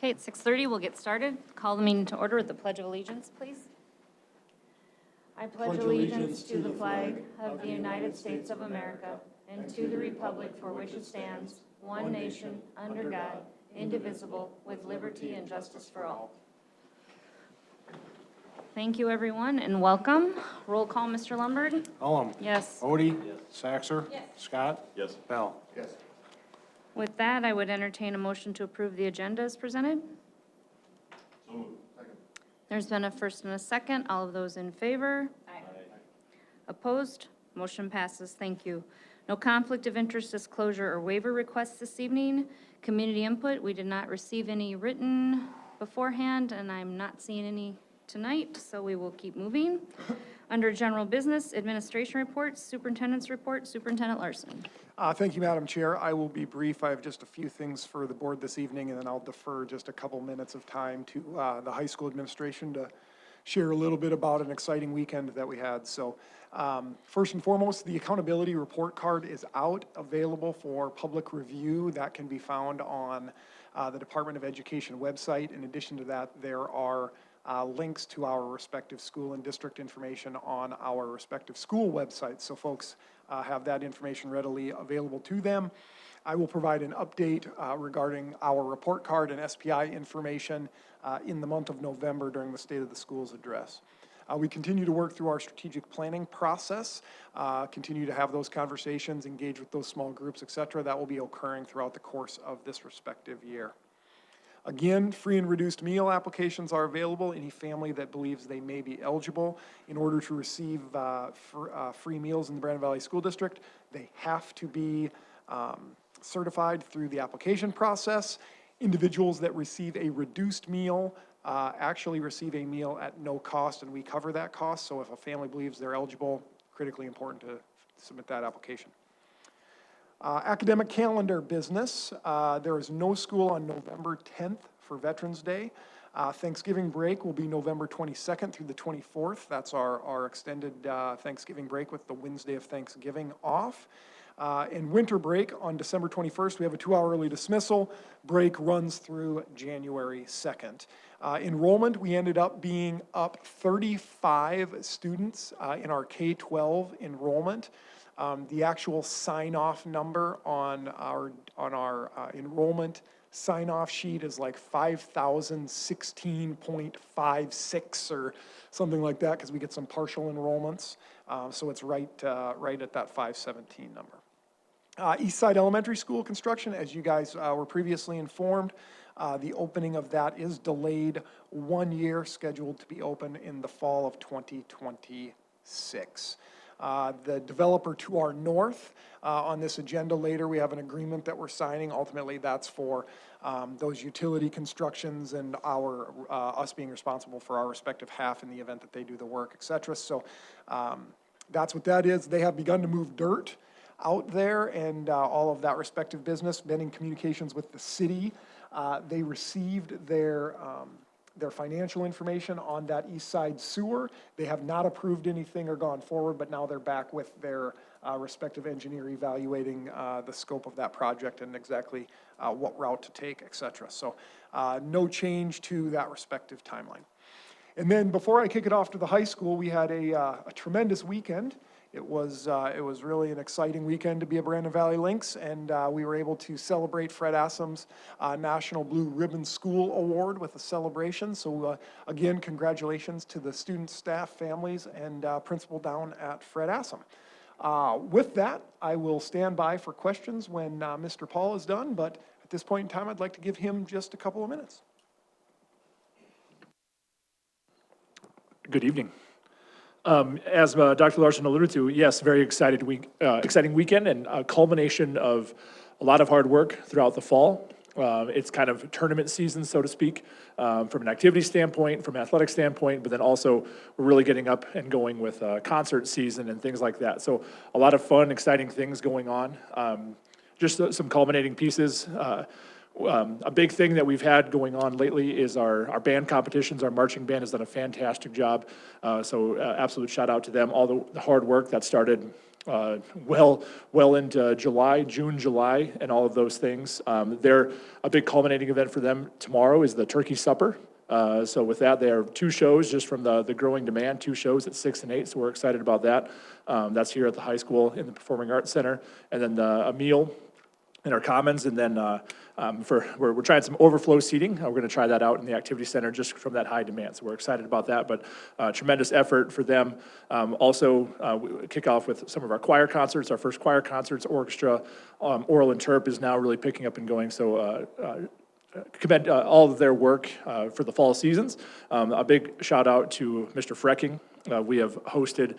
Okay, at 6:30, we'll get started. Call the meeting to order with the Pledge of Allegiance, please. I pledge allegiance to the flag of the United States of America and to the republic for which it stands, one nation, under God, indivisible, with liberty and justice for all. Thank you, everyone, and welcome. Roll call, Mr. Lundberg. Cullum. Yes. Odie. Yes. Saxer. Yes. Scott. Yes. Bell. Yes. With that, I would entertain a motion to approve the agenda as presented. So moved. Second. There's been a first and a second. All of those in favor? Aye. Opposed? Motion passes. Thank you. No conflict of interest disclosure or waiver requests this evening. Community input, we did not receive any written beforehand, and I'm not seeing any tonight, so we will keep moving. Under general business, administration reports, superintendent's report, Superintendent Larson. Thank you, Madam Chair. I will be brief. I have just a few things for the board this evening, and then I'll defer just a couple minutes of time to the high school administration to share a little bit about an exciting weekend that we had. So first and foremost, the accountability report card is out, available for public review. That can be found on the Department of Education website. In addition to that, there are links to our respective school and district information on our respective school websites. So folks have that information readily available to them. I will provide an update regarding our report card and SPI information in the month of November during the State of the Schools address. We continue to work through our strategic planning process, continue to have those conversations, engage with those small groups, et cetera. That will be occurring throughout the course of this respective year. Again, free and reduced meal applications are available. Any family that believes they may be eligible in order to receive free meals in the Brandon Valley School District, they have to be certified through the application process. Individuals that receive a reduced meal actually receive a meal at no cost, and we cover that cost. So if a family believes they're eligible, critically important to submit that application. Academic calendar business. There is no school on November 10th for Veterans Day. Thanksgiving break will be November 22nd through the 24th. That's our extended Thanksgiving break with the Wednesday of Thanksgiving off. And winter break on December 21st, we have a 2-hour early dismissal. Break runs through January 2nd. Enrollment, we ended up being up 35 students in our K-12 enrollment. The actual sign-off number on our enrollment sign-off sheet is like 5,016.56 or something like that, because we get some partial enrollments. So it's right at that 517 number. Eastside Elementary School construction, as you guys were previously informed, the opening of that is delayed 1 year, scheduled to be open in the fall of 2026. The developer to our north, on this agenda later, we have an agreement that we're signing. Ultimately, that's for those utility constructions and us being responsible for our respective half in the event that they do the work, et cetera. So that's what that is. They have begun to move dirt out there and all of that respective business, been in communications with the city. They received their financial information on that east side sewer. They have not approved anything or gone forward, but now they're back with their respective engineer evaluating the scope of that project and exactly what route to take, et cetera. So no change to that respective timeline. And then before I kick it off to the high school, we had a tremendous weekend. It was really an exciting weekend to be a Brandon Valley Lynx, and we were able to celebrate Fred Assom's National Blue Ribbon School Award with a celebration. So again, congratulations to the students, staff, families, and principal down at Fred Assom. With that, I will stand by for questions when Mr. Paul is done, but at this point in time, I'd like to give him just a couple of minutes. Good evening. As Dr. Larson alluded to, yes, very exciting weekend and a culmination of a lot of hard work throughout the fall. It's kind of tournament season, so to speak, from an activity standpoint, from an athletic standpoint, but then also we're really getting up and going with concert season and things like that. So a lot of fun, exciting things going on. Just some culminating pieces. A big thing that we've had going on lately is our band competitions. Our marching band has done a fantastic job. So absolute shout out to them. All the hard work that started well into July, June, July, and all of those things. A big culminating event for them tomorrow is the turkey supper. So with that, they have 2 shows just from the growing demand, 2 shows at 6 and 8, so we're excited about that. That's here at the high school in the Performing Arts Center. And then a meal in our commons, and then we're trying some overflow seating. We're going to try that out in the activity center just from that high demand. So we're excited about that, but tremendous effort for them. Also, we kick off with some of our choir concerts, our first choir concerts, orchestra, oral and terp is now really picking up and going. So commend all of their work for the fall seasons. A big shout out to Mr. Frecking. We have hosted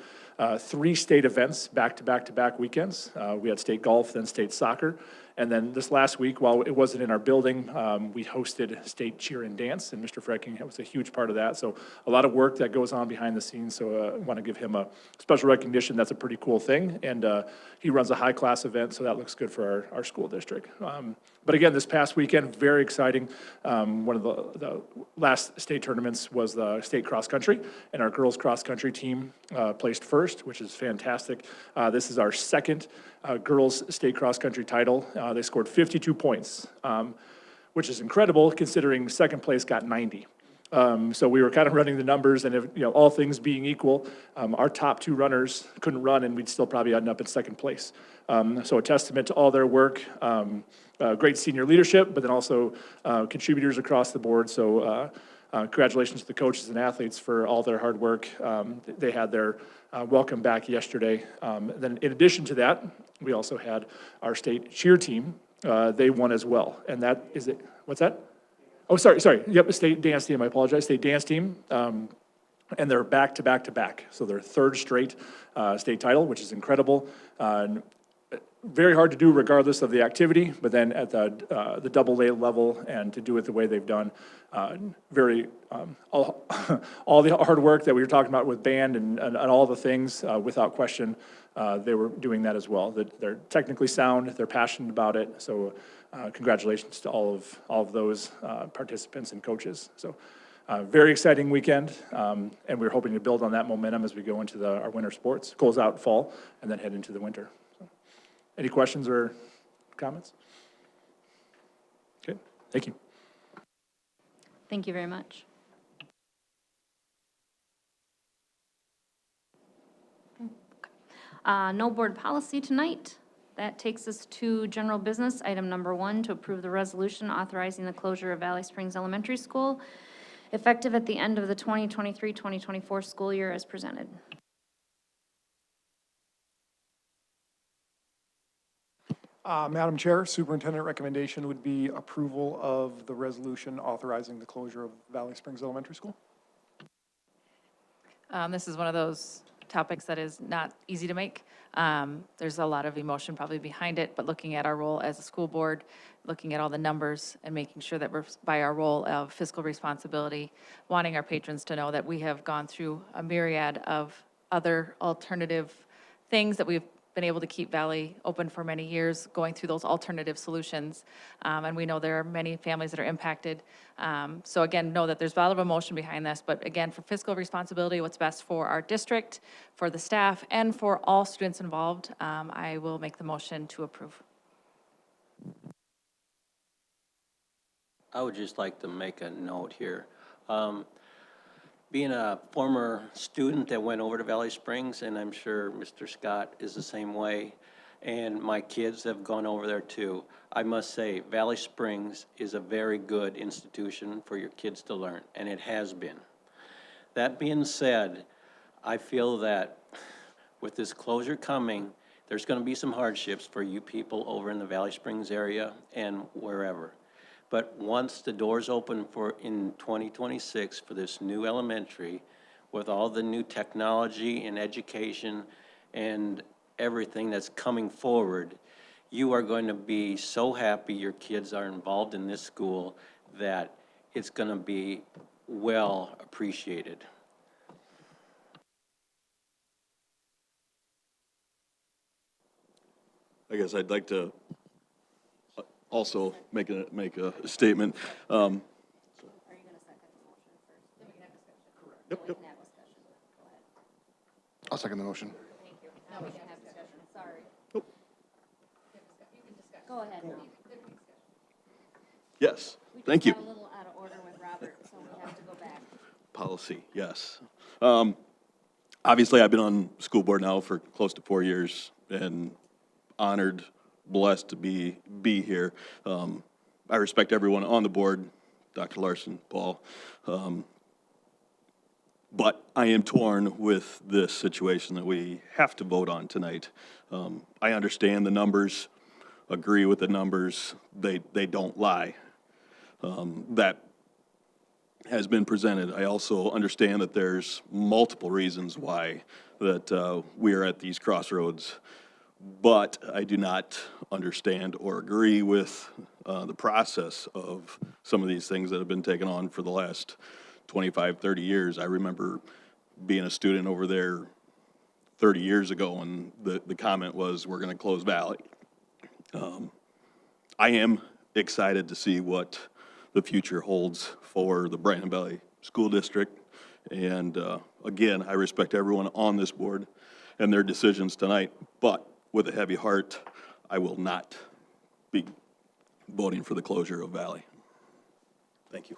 3 state events back-to-back weekends. We had state golf, then state soccer. And then this last week, while it wasn't in our building, we hosted state cheer and dance, and Mr. Frecking was a huge part of that. So a lot of work that goes on behind the scenes, so I want to give him a special recognition. That's a pretty cool thing, and he runs a high-class event, so that looks good for our school district. But again, this past weekend, very exciting. One of the last state tournaments was the state cross-country, and our girls cross-country team placed first, which is fantastic. This is our second girls state cross-country title. They scored 52 points, which is incredible considering second place got 90. So we were kind of running the numbers, and if, all things being equal, our top 2 runners couldn't run, and we'd still probably end up in second place. So a testament to all their work, great senior leadership, but then also contributors across the board. So congratulations to the coaches and athletes for all their hard work. They had their welcome back yesterday. Then in addition to that, we also had our state cheer team. They won as well. And that is it. What's that? Oh, sorry. Yep, state dance team. I apologize. State dance team. And they're back-to-back. So their 3rd straight state title, which is incredible. Very hard to do regardless of the activity, but then at the double A level and to do it the way they've done, all the hard work that we were talking about with band and all the things, without question, they were doing that as well. They're technically sound, they're passionate about it, so congratulations to all of those participants and coaches. So very exciting weekend, and we're hoping to build on that momentum as we go into our winter sports, close out fall, and then head into the winter. Any questions or comments? Okay, thank you. Thank you very much. No board policy tonight. That takes us to general business. Item number 1, to approve the resolution authorizing the closure of Valley Springs Elementary School, effective at the end of the 2023-2024 school year as presented. Madam Chair, superintendent recommendation would be approval of the resolution authorizing the closure of Valley Springs Elementary School. This is one of those topics that is not easy to make. There's a lot of emotion probably behind it, but looking at our role as a school board, looking at all the numbers and making sure that we're by our role of fiscal responsibility, wanting our patrons to know that we have gone through a myriad of other alternative things that we've been able to keep Valley open for many years, going through those alternative solutions. And we know there are many families that are impacted. So again, know that there's a lot of emotion behind this, but again, for fiscal responsibility, what's best for our district, for the staff, and for all students involved, I will make the motion to approve. I would just like to make a note here. Being a former student that went over to Valley Springs, and I'm sure Mr. Scott is the same way, and my kids have gone over there too, I must say Valley Springs is a very good institution for your kids to learn, and it has been. That being said, I feel that with this closure coming, there's going to be some hardships for you people over in the Valley Springs area and wherever. But once the doors open in 2026 for this new elementary, with all the new technology and education and everything that's coming forward, you are going to be so happy your kids are involved in this school that it's going to be well appreciated. I guess I'd like to also make a statement. Are you going to second the motion first? Then we can have discussion. Yep. Have discussion. Go ahead. I'll second the motion. Thank you. Now we can have discussion. Go ahead. Yes, thank you. a little out of order with Robert, so we have to go back. Policy, yes. Obviously, I've been on school board now for close to 4 years and honored, blessed to be here. I respect everyone on the board, Dr. Larson, Paul. But I am torn with this situation that we have to vote on tonight. I understand the numbers, agree with the numbers, they don't lie. That has been presented. I also understand that there's multiple reasons why that we are at these crossroads, but I do not understand or agree with the process of some of these things that have been taken on for the last 25, 30 years. I remember being a student over there 30 years ago, and the comment was, we're going to close Valley. I am excited to see what the future holds for the Brandon Valley School District. And again, I respect everyone on this board and their decisions tonight, but with a heavy heart, I will not be voting for the closure of Valley. Thank you.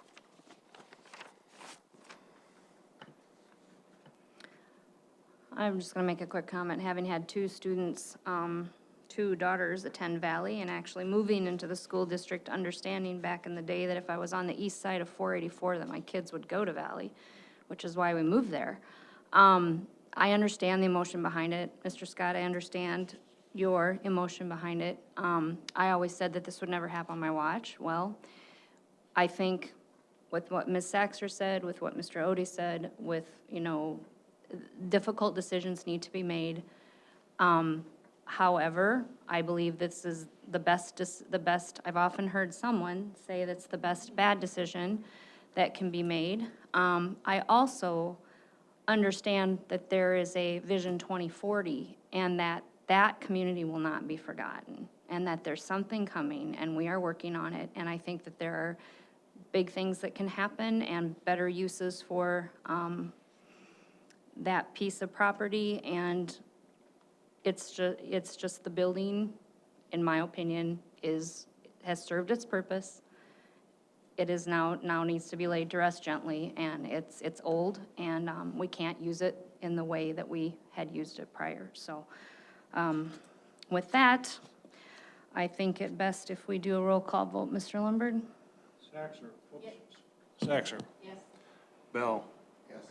I'm just going to make a quick comment. Having had two students, two daughters attend Valley and actually moving into the school district, understanding back in the day that if I was on the east side of 484, that my kids would go to Valley, which is why we moved there. I understand the emotion behind it. Mr. Scott, I understand your emotion behind it. I always said that this would never happen on my watch. Well, I think with what Ms. Saxer said, with what Mr. Odie said, with, difficult decisions need to be made. However, I believe this is the best, I've often heard someone say that's the best bad decision that can be made. I also understand that there is a Vision 2040 and that community will not be forgotten and that there's something coming and we are working on it. And I think that there are big things that can happen and better uses for that piece of property, and it's just the building, in my opinion, has served its purpose. It is now needs to be laid to rest gently, and it's old, and we can't use it in the way that we had used it prior. So with that, I think it best if we do a roll call vote. Mr. Lundberg? Saxer. Saxer. Yes. Bell. Yes.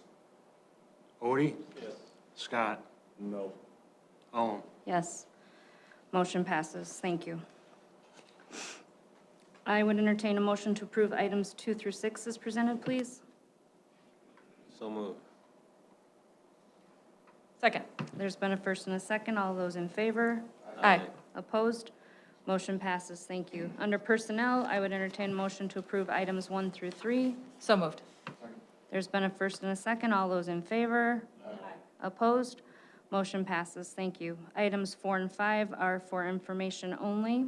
Odie. Yes. Scott. No. Owen. Yes. Motion passes. Thank you. I would entertain a motion to approve items 2 through 6 as presented, please. So moved. Second. There's been a first and a second. All those in favor? Aye. Opposed? Motion passes. Thank you. Under personnel, I would entertain a motion to approve items 1 through 3. So moved. There's been a first and a second. All those in favor? Opposed? Motion passes. Thank you. Items 4 and 5 are for information only.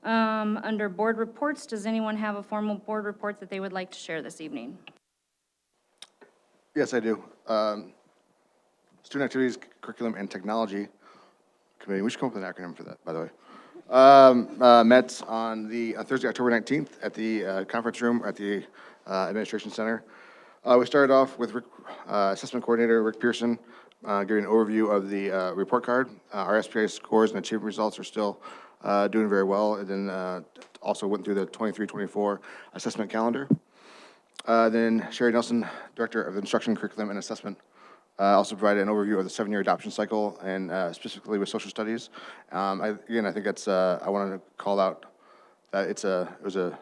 Under board reports, does anyone have a formal board report that they would like to share this evening? Yes, I do. Student Activities, Curriculum, and Technology Committee. We should come up with an acronym for that, by the way. Met on the Thursday, October 19th at the conference room at the Administration Center. We started off with Assessment Coordinator Rick Pearson giving an overview of the report card. Our SPI scores and achievement results are still doing very well. And then also went through the 23-24 assessment calendar. Then Sherry Nelson, Director of Instruction, Curriculum, and Assessment, also provided an overview of the 7-year adoption cycle and specifically with social studies. I think it's, I wanted to call out that it's a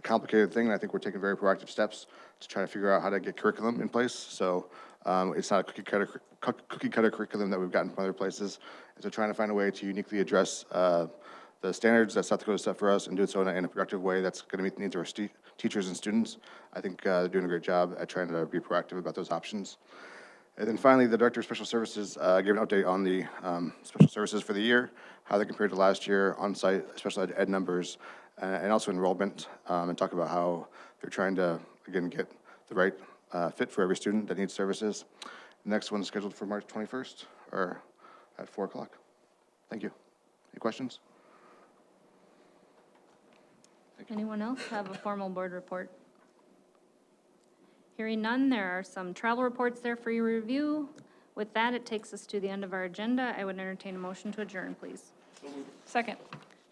complicated thing, and I think we're taking very proactive steps to try to figure out how to get curriculum in place. So it's not a cookie cutter curriculum that we've gotten from other places. And so trying to find a way to uniquely address the standards that South Dakota set for us and do it so in a productive way that's going to meet the needs of our teachers and students. I think they're doing a great job at trying to be proactive about those options. And then finally, the Director of Special Services gave an update on the special services for the year, how they compared to last year, on-site special ed numbers, and also enrollment, and talk about how they're trying to, again, get the right fit for every student that needs services. The next one's scheduled for March 21st, or at 4 o'clock. Thank you. Any questions? Anyone else have a formal board report? Hearing none, there are some travel reports there for your review. With that, it takes us to the end of our agenda. I would entertain a motion to adjourn, please. Second.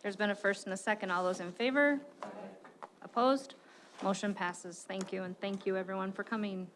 There's been a first and a second. All those in favor? Opposed? Motion passes. Thank you, and thank you, everyone, for coming.